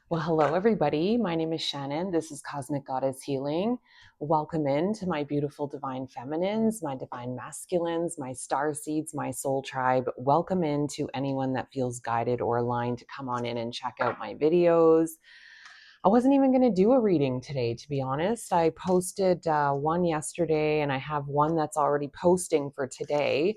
Well, hello, everybody. My name is Shannon. This is Cosmic Goddess Healing. Welcome in to my beautiful divine feminines, my divine masculines, my star seeds, my soul tribe. Welcome in to anyone that feels guided or aligned to come on in and check out my videos. I wasn't even going to do a reading today, to be honest. I posted one yesterday, and I have one that's already posting for today.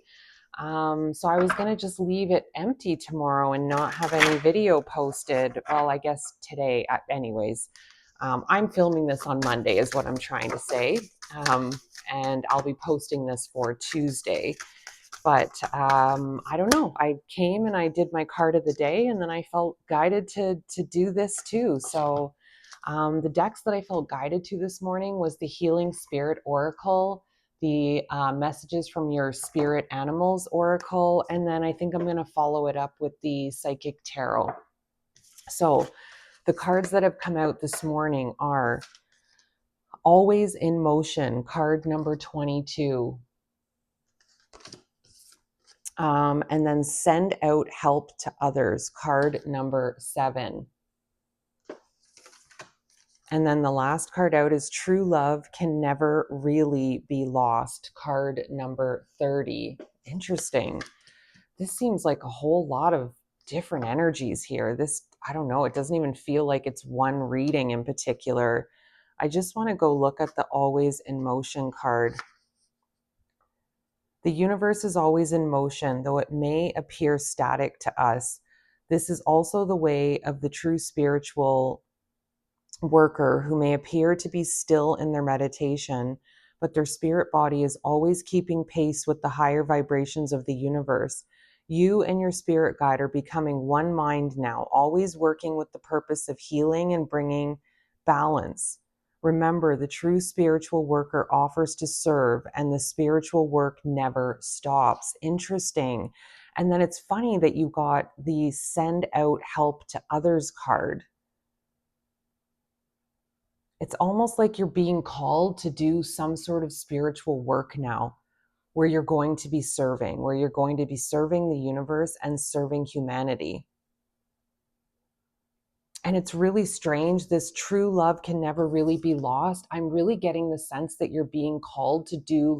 So I was going to just leave it empty tomorrow and not have any video posted. Well, I guess today, anyways. I'm filming this on Monday, is what I'm trying to say. And I'll be posting this for Tuesday. But I don't know. I came and I did my card of the day, and then I felt guided to do this too. So the decks that I felt guided to this morning was the Healing Spirit Oracle, the Messages from Your Spirit Animals Oracle, and then I think I'm going to follow it up with the Psychic Tarot. So the cards that have come out this morning are Always in Motion, card number 22. And then Send Out Help to Others, card number 7. And then the last card out is True Love Can Never Really Be Lost, card number 30. Interesting. This seems like a whole lot of different energies here. I don't know, it doesn't even feel like it's one reading in particular. I just want to go look at the Always in Motion card. The universe is always in motion, though it may appear static to us. This is also the way of the true spiritual worker who may appear to be still in their meditation, but their spirit body is always keeping pace with the higher vibrations of the universe. You and your spirit guide are becoming one mind now, always working with the purpose of healing and bringing balance. Remember, the true spiritual worker offers to serve, and the spiritual work never stops. Interesting. And then it's funny that you got the Send Out Help to Others card. It's almost like you're being called to do some sort of spiritual work now, where you're going to be serving, where you're going to be serving the universe and serving humanity. And it's really strange. This true love can never really be lost. I'm really getting the sense that you're being called to do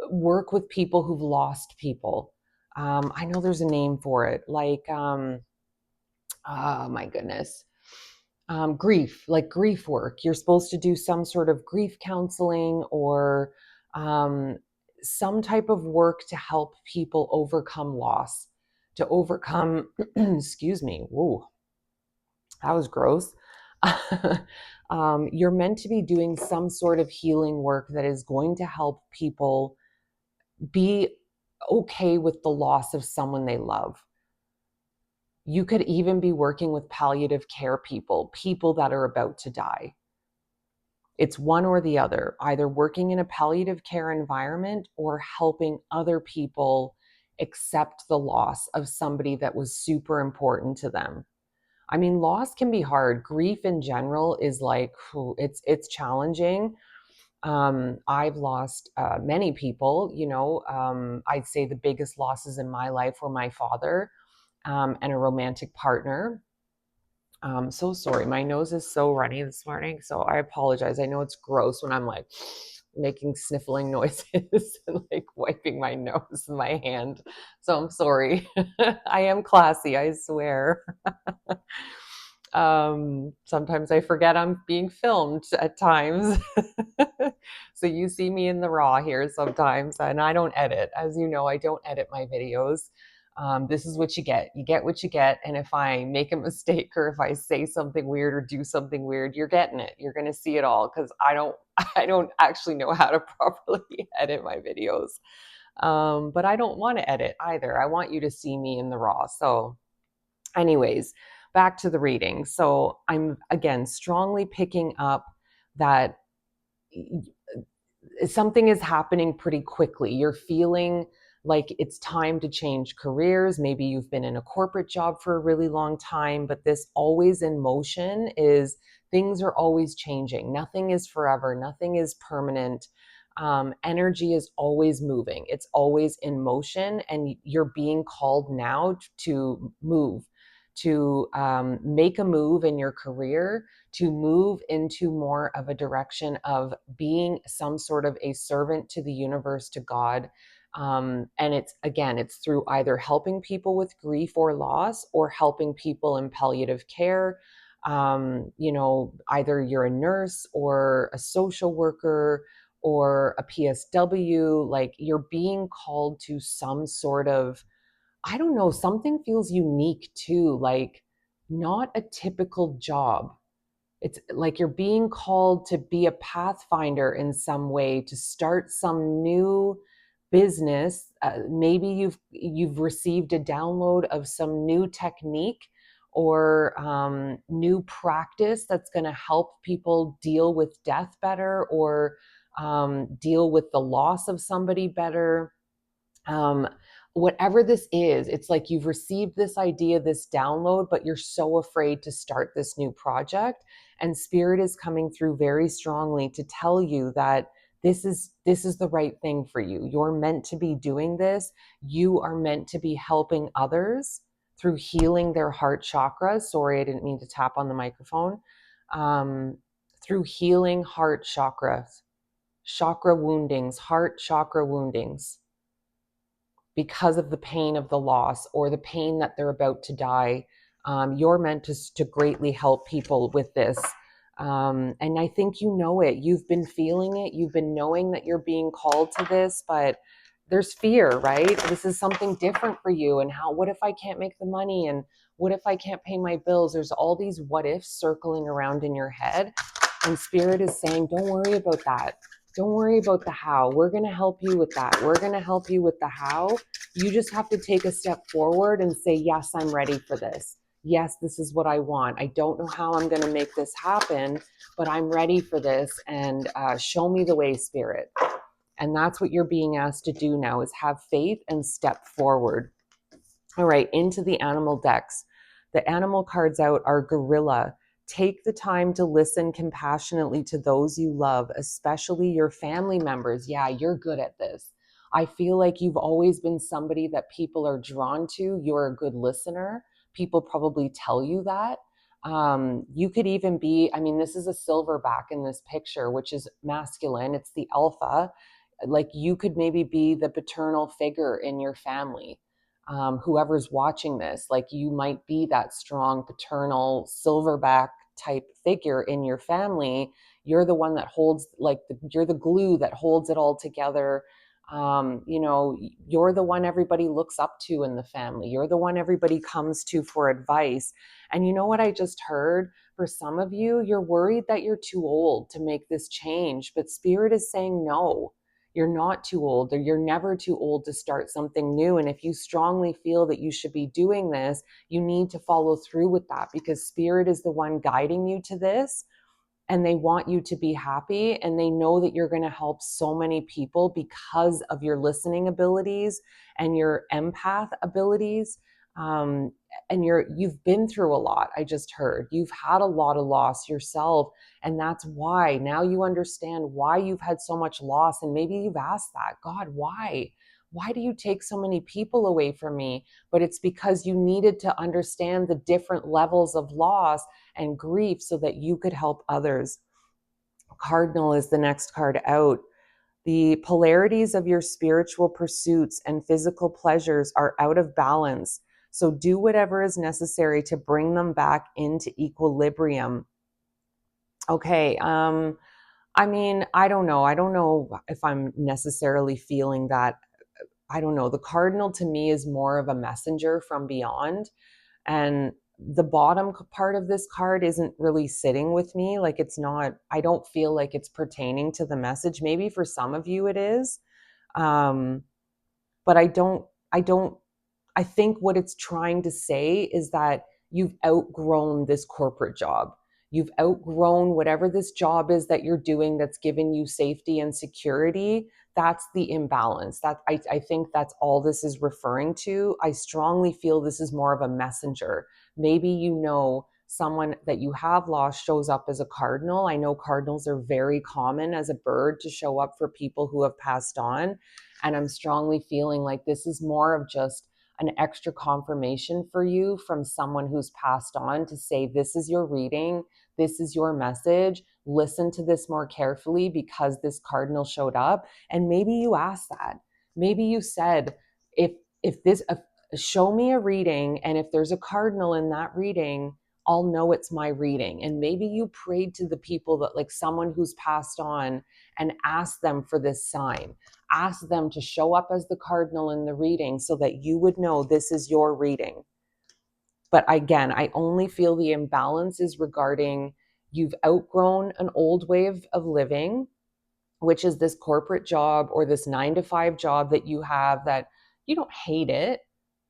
work with people who've lost people. I know there's a name for it, oh my goodness. Grief, like grief work. You're supposed to do some sort of grief counseling or um, some type of work to help people overcome loss, to overcome, excuse me, whoa, that was gross. You're meant to be doing some sort of healing work that is going to help people be okay with the loss of someone they love. You could even be working with palliative care people that are about to die. It's one or the other, either working in a palliative care environment or helping other people accept the loss of somebody that was super important to them. I mean, loss can be hard. Grief in general is like, it's challenging. I've lost many people, I'd say the biggest losses in my life were my father and a romantic partner. So sorry. My nose is so runny this morning. So I apologize. I know it's gross when I'm like making sniffling noises and like wiping my nose with my hand. So I'm sorry. I am classy, I swear. Sometimes I forget I'm being filmed at times. So you see me in the raw here sometimes, and I don't edit. As you know, I don't edit my videos. This is what you get. You get what you get. And if I make a mistake or if I say something weird or do something weird, you're getting it. You're going to see it all because I don't actually know how to properly edit my videos. But I don't want to edit either. I want you to see me in the raw. So anyways, back to the reading. So I'm again strongly picking up that something is happening pretty quickly. You're feeling like it's time to change careers. Maybe you've been in a corporate job for a really long time, but this always in motion is things are always changing. Nothing is forever, nothing is permanent. Energy is always moving, it's always in motion, and you're being called now to move, to make a move in your career, to move into more of a direction of being some sort of a servant to the universe, to God. And it's through either helping people with grief or loss, or helping people in palliative care. Either you're a nurse or a social worker or a PSW, like you're being called to some sort of, I don't know, something feels unique too, like not a typical job. It's like you're being called to be a pathfinder in some way, to start some new business. Maybe you've received a download of some new technique or new practice that's going to help people deal with death better, or deal with the loss of somebody better. um, Whatever this is, it's like you've received this idea, this download, but you're so afraid to start this new project. And spirit is coming through very strongly to tell you that this is the right thing for you. You're meant to be doing this. You are meant to be helping others through healing their heart chakra. Sorry, I didn't mean to tap on the microphone. um, Through healing heart chakras, chakra woundings, heart chakra woundings, because of the pain of the loss or the pain that they're about to die. You're meant to greatly help people with this. And I think you know it. You've been feeling it. You've been knowing that you're being called to this, but there's fear, right? This is something different for you. And what if I can't make the money? And what if I can't pay my bills? There's all these what ifs circling around in your head. And spirit is saying, don't worry about that. Don't worry about the how. We're going to help you with that. We're going to help you with the how. You just have to take a step forward and say, yes, I'm ready for this. Yes, this is what I want. I don't know how I'm going to make this happen, but I'm ready for this. And show me the way, spirit. And that's what you're being asked to do now, is have faith and step forward. All right, into the animal decks. The animal cards out are gorilla. Take the time to listen compassionately to those you love, especially your family members. Yeah, you're good at this. I feel like you've always been somebody that people are drawn to. You're a good listener. People probably tell you that. You could even be, I mean, this is a silverback in this picture, which is masculine. It's the alpha. Like you could maybe be the paternal figure in your family. Whoever's watching this, like you might be that strong paternal silverback type figure in your family. You're the one that holds, like you're the glue that holds it all together. You're the one everybody looks up to in the family. You're the one everybody comes to for advice. And you know what I just heard? For some of you, you're worried that you're too old to make this change, but spirit is saying no. You're not too old, or you're never too old to start something new. And if you strongly feel that you should be doing this, you need to follow through with that, because spirit is the one guiding you to this. And they want you to be happy, and they know that you're going to help so many people because of your listening abilities and your empath abilities. um, and you've been through a lot. I just heard you've had a lot of loss yourself, and that's why now you understand why you've had so much loss. And maybe you've asked that, God, why do you take so many people away from me? But it's because you needed to understand the different levels of loss and grief so that you could help others. Cardinal is the next card out. The polarities of your spiritual pursuits and physical pleasures are out of balance. So do whatever is necessary to bring them back into equilibrium. Okay. I mean, I don't know. I don't know if I'm necessarily feeling that. I don't know. The cardinal to me is more of a messenger from beyond. And the bottom part of this card isn't really sitting with me. Like it's not, I don't feel like it's pertaining to the message. Maybe for some of you it is. Um, but I don't, I think what it's trying to say is that you've outgrown this corporate job. You've outgrown whatever this job is that you're doing that's giving you safety and security. That's the imbalance. I think that's all this is referring to. I strongly feel this is more of a messenger. Maybe someone that you have lost shows up as a cardinal. I know cardinals are very common as a bird to show up for people who have passed on. And I'm strongly feeling like this is more of just an extra confirmation for you from someone who's passed on to say, this is your reading, this is your message, listen to this more carefully because this cardinal showed up. And maybe you asked that. Maybe you said, if this show me a reading, and if there's a cardinal in that reading, I'll know it's my reading. And maybe you prayed to the people that, like someone who's passed on, and asked them for this sign, ask them to show up as the cardinal in the reading so that you would know this is your reading. But again, I only feel the imbalance is regarding you've outgrown an old way of living, which is this corporate job or this 9 to 5 job that you have, that you don't hate it,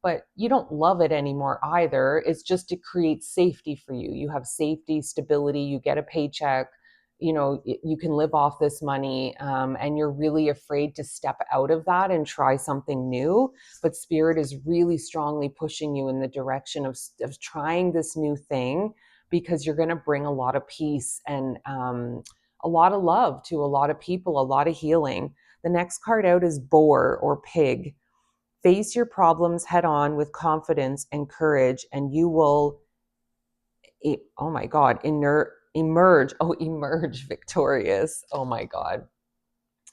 but you don't love it anymore either. It's just to create safety for you. You have safety, stability, you get a paycheck, you can live off this money, and you're really afraid to step out of that and try something new. But Spirit is really strongly pushing you in the direction of trying this new thing, because you're going to bring a lot of peace and a lot of love to a lot of people, a lot of healing. The next card out is boar or pig. Face your problems head on with confidence and courage, and you will, oh my God, emerge victorious. Oh my God.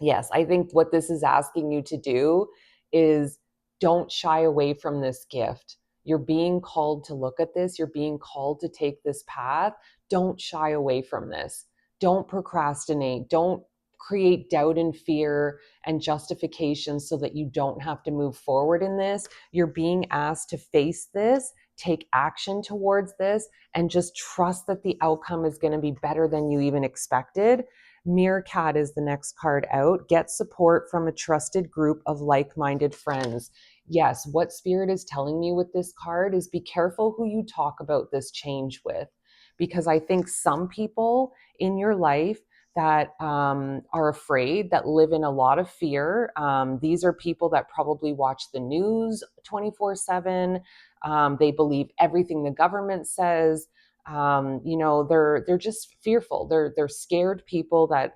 Yes, I think what this is asking you to do is don't shy away from this gift. You're being called to look at this. You're being called to take this path. Don't shy away from this. Don't procrastinate. Don't create doubt and fear and justification so that you don't have to move forward in this. You're being asked to face this, take action towards this, and just trust that the outcome is going to be better than you even expected. Meerkat is the next card out. Get support from a trusted group of like-minded friends. Yes, what Spirit is telling me with this card is be careful who you talk about this change with, because I think some people in your life that are afraid, that live in a lot of fear. These are people that probably watch the news 24/7. They believe everything the government says. They're just fearful. They're scared people that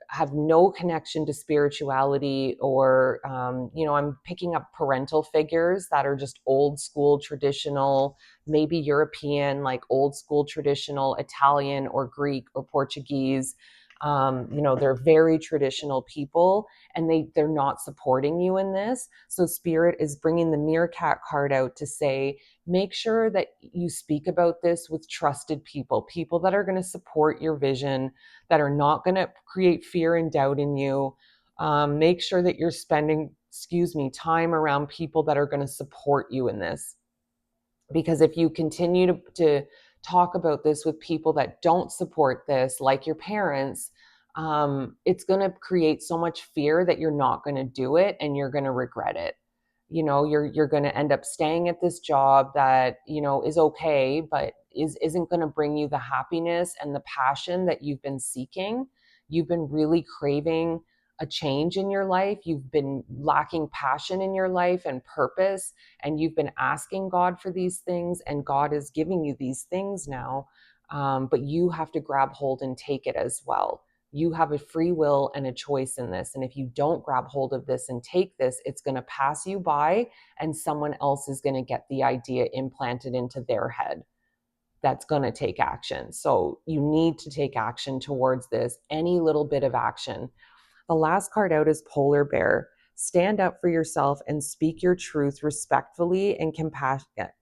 have no connection to spirituality, or I'm picking up parental figures that are just old school traditional, maybe European, like old school traditional Italian or Greek or Portuguese. They're very traditional people, and they're not supporting you in this. So Spirit is bringing the meerkat card out to say, make sure that you speak about this with trusted people that are going to support your vision, that are not going to create fear and doubt in you. Make sure that you're spending, time around people that are going to support you in this. Because if you continue to talk about this with people that don't support this, like your parents, it's going to create so much fear that you're not going to do it, and you're going to regret it. You're going to end up staying at this job that is okay, but isn't going to bring you the happiness and the passion that you've been seeking. You've been really craving a change in your life. You've been lacking passion in your life and purpose, and you've been asking God for these things, and God is giving you these things now. But you have to grab hold and take it as well. You have a free will and a choice in this. And if you don't grab hold of this and take this, it's going to pass you by, and someone else is going to get the idea implanted into their head that's going to take action. So you need to take action towards this, any little bit of action. The last card out is Polar Bear. Stand up for yourself and speak your truth respectfully and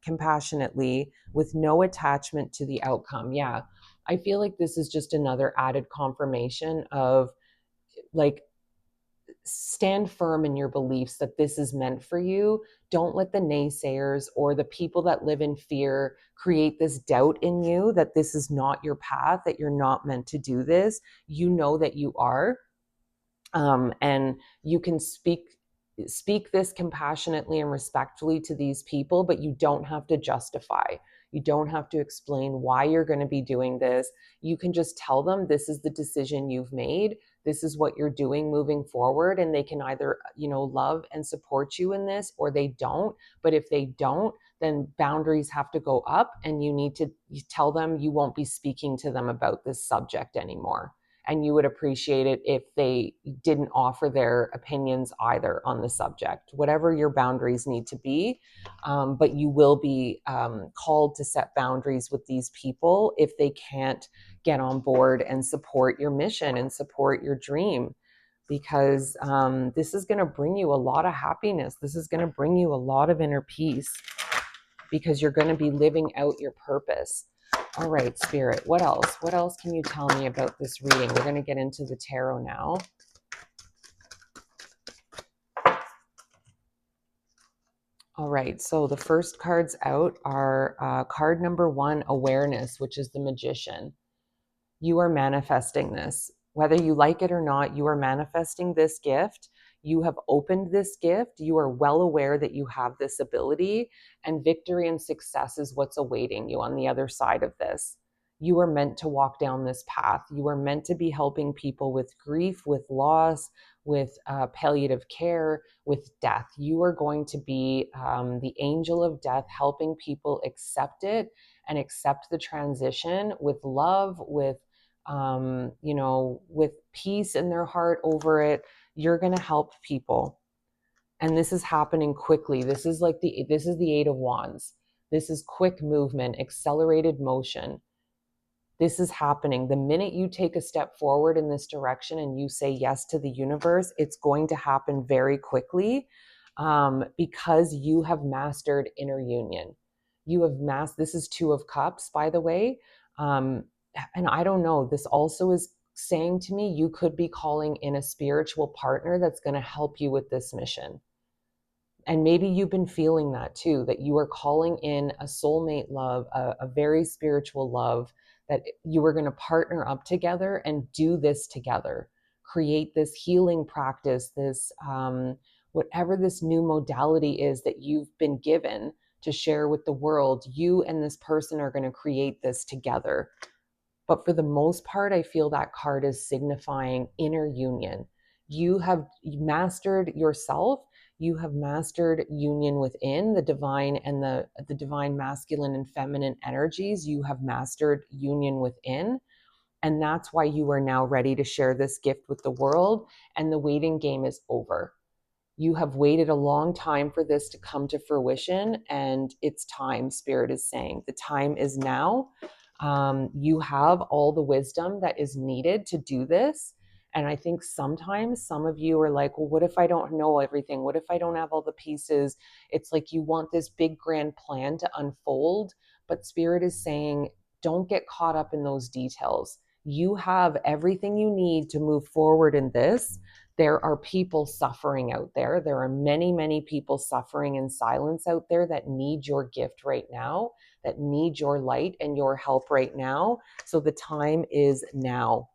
compassionately, with no attachment to the outcome. Yeah, I feel like this is just another added confirmation of, like, stand firm in your beliefs that this is meant for you. Don't let the naysayers or the people that live in fear create this doubt in you that this is not your path, that you're not meant to do this. You know that you are. And you can speak this compassionately and respectfully to these people, but you don't have to justify. You don't have to explain why you're going to be doing this. You can just tell them this is the decision you've made. This is what you're doing moving forward. And they can either, love and support you in this, or they don't. But if they don't, then boundaries have to go up, and you need to tell them you won't be speaking to them about this subject anymore. and you would appreciate it if they didn't offer their opinions either on the subject, whatever your boundaries need to be. But you will be called to set boundaries with these people if they can't get on board and support your mission and support your dream, because this is going to bring you a lot of happiness. This is going to bring you a lot of inner peace, because you're going to be living out your purpose. All right, Spirit, what else? What else can you tell me about this reading? We're going to get into the tarot now. All right, so the first cards out are card number 1, awareness, which is the Magician. You are manifesting this. Whether you like it or not, you are manifesting this gift. You have opened this gift. You are well aware that you have this ability, and victory and success is what's awaiting you on the other side of this. You are meant to walk down this path. You are meant to be helping people with grief, with loss, with palliative care, with death. You are going to be the angel of death, helping people accept it and accept the transition with love, with with peace in their heart over it. You're going to help people. And this is happening quickly. This is the 8 of Wands. This is quick movement, accelerated motion. This is happening. The minute you take a step forward in this direction and you say yes to the universe, it's going to happen very quickly, because you have mastered inner union. You have this is 2 of Cups, by the way. And I don't know, this also is saying to me, you could be calling in a spiritual partner that's going to help you with this mission. And maybe you've been feeling that too, that you are calling in a soulmate love, a very spiritual love, that you are going to partner up together and do this together, create this healing practice, this whatever this new modality is that you've been given to share with the world. You and this person are going to create this together. But for the most part, I feel that card is signifying inner union. You have mastered yourself. You have mastered union within the divine and the divine masculine and feminine energies. You have mastered union within. And that's why you are now ready to share this gift with the world. And the waiting game is over. You have waited a long time for this to come to fruition, and it's time. Spirit is saying the time is now. You have all the wisdom that is needed to do this. And I think sometimes some of you are like, well, what if I don't know everything? What if I don't have all the pieces? It's like you want this big grand plan to unfold, but Spirit is saying, don't get caught up in those details. You have everything you need to move forward in this. There are people suffering out there. There are many, many people suffering in silence out there that need your gift right now, that need your light and your help right now. So the time is now.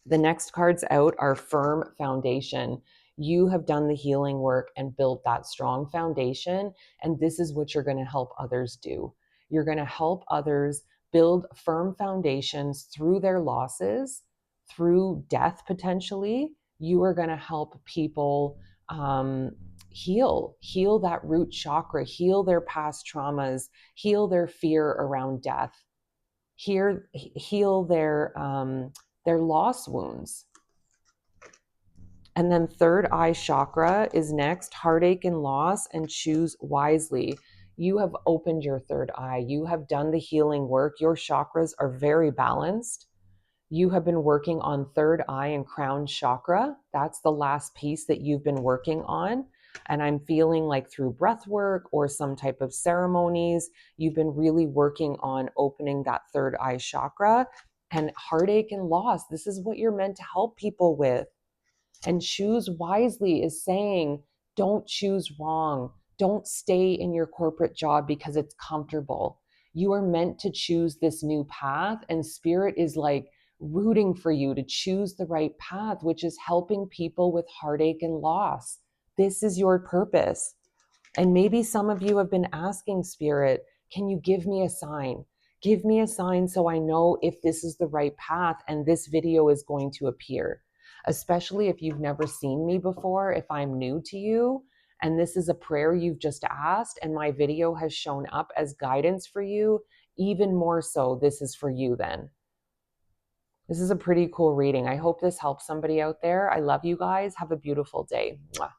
The next cards out are firm foundation. You have done the healing work and built that strong foundation. And this is what you're going to help others do. You're going to help others build firm foundations through their losses, through death potentially. You are going to help people heal that root chakra, heal their past traumas, heal their fear around death, heal their loss wounds. And then third eye chakra is next, heartache and loss, and choose wisely. You have opened your third eye. You have done the healing work. Your chakras are very balanced. You have been working on third eye and crown chakra. That's the last piece that you've been working on. And I'm feeling like through breath work or some type of ceremonies, you've been really working on opening that third eye chakra. And heartache and loss, this is what you're meant to help people with. And choose wisely is saying, don't choose wrong. Don't stay in your corporate job because it's comfortable. You are meant to choose this new path, and Spirit is like rooting for you to choose the right path, which is helping people with heartache and loss. This is your purpose. And maybe some of you have been asking Spirit, can you give me a sign? Give me a sign so I know if this is the right path and this video is going to appear. Especially if you've never seen me before, if I'm new to you, and this is a prayer you've just asked, and my video has shown up as guidance for you, even more so, this is for you then. This is a pretty cool reading. I hope this helps somebody out there. I love you guys. Have a beautiful day. Mwah.